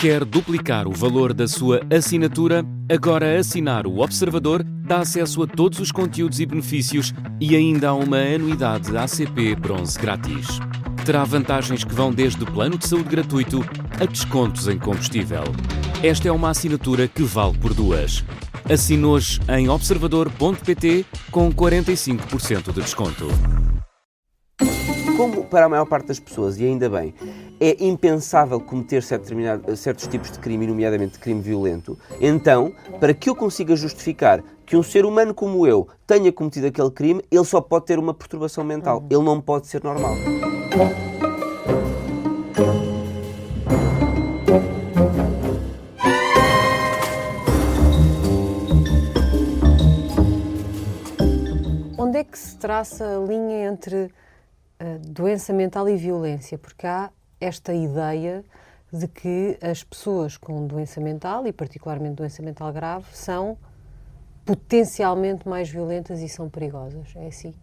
Quer duplicar o valor da sua assinatura? Agora assinar o Observador dá acesso a todos os conteúdos e benefícios e ainda há uma anuidade ACP Bronze grátis. Terá vantagens que vão desde plano de saúde gratuito a descontos em combustível. Esta é uma assinatura que vale por duas. Assine hoje em observador.pt com 45% de desconto. Como para a maior parte das pessoas, e ainda bem, é impensável cometer certos tipos de crime, nomeadamente de crime violento, então, para que eu consiga justificar que um ser humano como eu tenha cometido aquele crime, ele só pode ter uma perturbação mental. Ele não pode ser normal. Onde é que se traça a linha entre doença mental e violência? Porque há esta ideia de que as pessoas com doença mental, e particularmente doença mental grave, são potencialmente mais violentas e são perigosas. É assim?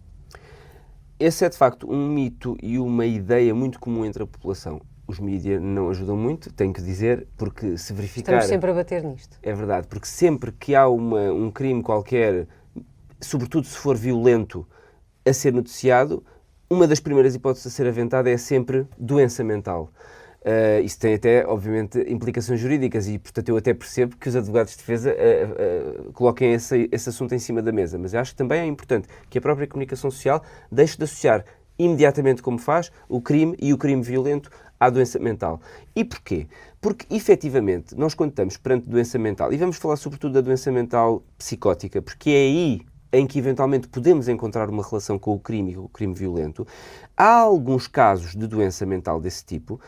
Esse é, de facto, um mito e uma ideia muito comum entre a população. Os mídias não ajudam muito, tenho que dizer, porque se verificar... Estamos sempre a bater nisto. É verdade, porque sempre que há um crime qualquer, sobretudo se for violento, a ser noticiado, uma das primeiras hipóteses a ser aventada é sempre doença mental. Isso tem até, obviamente, implicações jurídicas e, portanto, eu até percebo que os advogados de defesa coloquem esse assunto em cima da mesa. Mas eu acho que também é importante que a própria comunicação social deixe de associar imediatamente, como faz, o crime e o crime violento à doença mental. E porquê? Porque, efetivamente, nós quando estamos perante doença mental, e vamos falar sobretudo da doença mental psicótica, porque é aí em que eventualmente podemos encontrar uma relação com o crime e com o crime violento, há alguns casos de doença mental desse tipo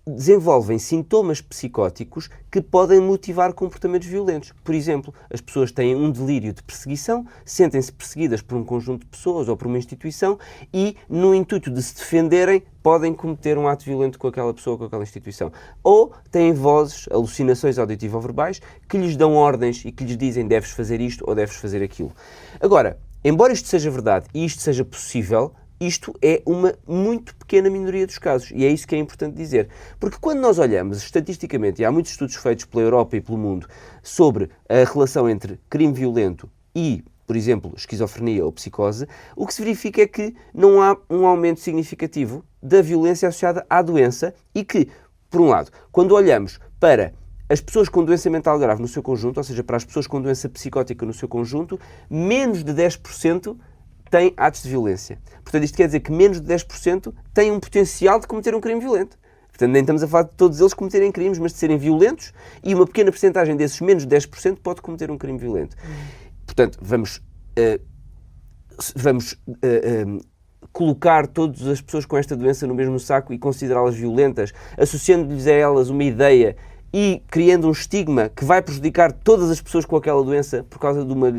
desenvolvem sintomas psicóticos que podem motivar comportamentos violentos. Por exemplo, as pessoas têm um delírio de perseguição, sentem-se perseguidas por um conjunto de pessoas ou por uma instituição e, no intuito de se defenderem, podem cometer um ato violento com aquela pessoa ou com aquela instituição. Ou têm vozes, alucinações auditivo-verbais, que lhes dão ordens e que lhes dizem deves fazer isto ou deves fazer aquilo. Agora, embora isto seja verdade e isto seja possível, isto é uma muito pequena minoria dos casos e é isso que é importante dizer. Porque quando nós olhamos estatisticamente, e há muitos estudos feitos pela Europa e pelo mundo sobre a relação entre crime violento e, por exemplo, esquizofrenia ou psicose, o que se verifica é que não há um aumento significativo da violência associada à doença e que, por um lado, quando olhamos para as pessoas com doença mental grave no seu conjunto, ou seja, para as pessoas com doença psicótica no seu conjunto, menos de 10% têm atos de violência. Portanto, isto quer dizer que menos de 10% têm um potencial de cometer um crime violento. Portanto, nem estamos a falar de todos eles cometerem crimes, mas de serem violentos, e uma pequena percentagem desses menos de 10% pode cometer um crime violento. Portanto, vamos colocar todas as pessoas com esta doença no mesmo saco e considerá-las violentas, associando-lhes a elas uma ideia e criando um estigma que vai prejudicar todas as pessoas com aquela doença por causa de uma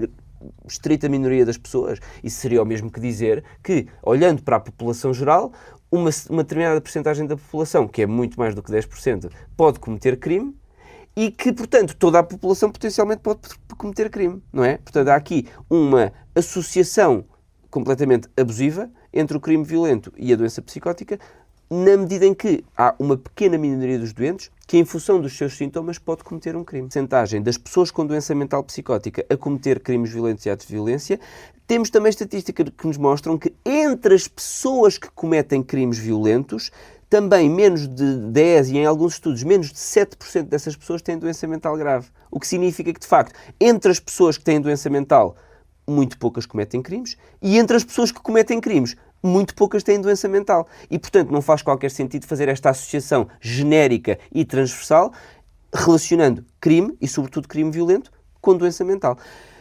estrita minoria das pessoas. Isso seria o mesmo que dizer que, olhando para a população geral, uma determinada percentagem da população, que é muito mais do que 10%, pode cometer crime e que, portanto, toda a população potencialmente pode cometer crime, não é? Portanto, há aqui uma associação completamente abusiva entre o crime violento e a doença psicótica, na medida em que há uma pequena minoria dos doentes que, em função dos seus sintomas, pode cometer um crime. A percentagem das pessoas com doença mental psicótica a cometer crimes violentos e atos de violência, temos também estatísticas que nos mostram que entre as pessoas que cometem crimes violentos, também menos de 10% e, em alguns estudos, menos de 7% dessas pessoas têm doença mental grave. O que significa que, de facto, entre as pessoas que têm doença mental, muito poucas cometem crimes, e entre as pessoas que cometem crimes, muito poucas têm doença mental. E, portanto, não faz qualquer sentido fazer esta associação genérica e transversal relacionando crime, e sobretudo crime violento, com doença mental.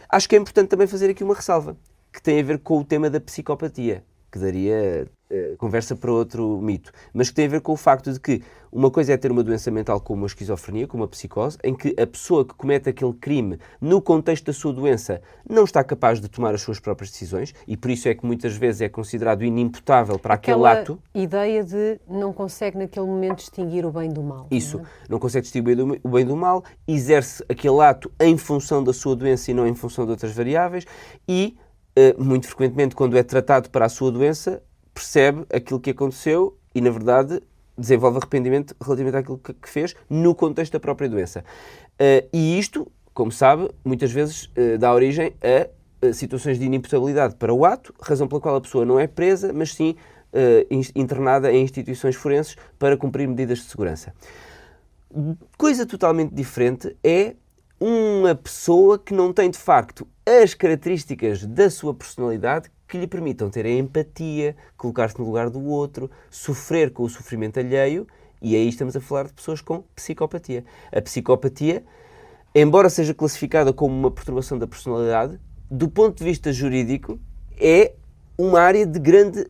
Acho que é importante também fazer aqui uma ressalva, que tem a ver com o tema da psicopatia, que daria conversa para outro mito, mas que tem a ver com o facto de que uma coisa é ter uma doença mental como a esquizofrenia, como a psicose, em que a pessoa que comete aquele crime no contexto da sua doença não está capaz de tomar as suas próprias decisões e por isso é que muitas vezes é considerado inimputável para aquele ato. Ideia de não consegue naquele momento distinguir o bem do mal. Isso, não consegue distinguir o bem do mal, exerce aquele ato em função da sua doença e não em função de outras variáveis e, muito frequentemente, quando é tratado para a sua doença, percebe aquilo que aconteceu e, na verdade, desenvolve arrependimento relativamente àquilo que fez no contexto da própria doença. E isto, como sabe, muitas vezes dá origem a situações de inimputabilidade para o ato, razão pela qual a pessoa não é presa, mas sim internada em instituições forenses para cumprir medidas de segurança. Coisa totalmente diferente é uma pessoa que não tem, de facto, as características da sua personalidade que lhe permitam ter a empatia, colocar-se no lugar do outro, sofrer com o sofrimento alheio, e aí estamos a falar de pessoas com psicopatia. A psicopatia, embora seja classificada como uma perturbação da personalidade, do ponto de vista jurídico, é uma área de grande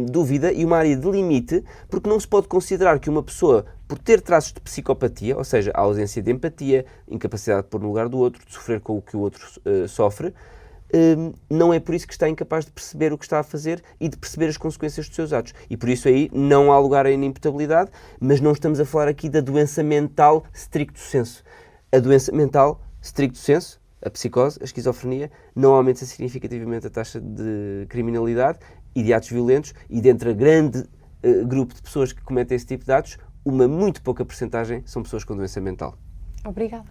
dúvida e uma área de limite, porque não se pode considerar que uma pessoa, por ter traços de psicopatia, ou seja, a ausência de empatia, incapacidade de pôr no lugar do outro, de sofrer com o que o outro sofre, não é por isso que está incapaz de perceber o que está a fazer e de perceber as consequências dos seus atos. E por isso aí não há lugar à inimputabilidade, mas não estamos a falar aqui da doença mental stricto sensu. A doença mental stricto sensu, a psicose, a esquizofrenia, não aumenta significativamente a taxa de criminalidade e de atos violentos, e dentre a grande grupo de pessoas que cometem esse tipo de atos, uma muito pouca percentagem são pessoas com doença mental. Obrigada.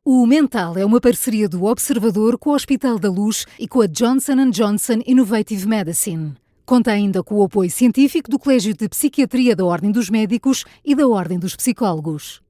O Mental é uma parceria do Observador com o Hospital da Luz e com a Johnson & Johnson Innovative Medicine. Conta ainda com o apoio científico do Colégio de Psiquiatria da Ordem dos Médicos e da Ordem dos Psicólogos.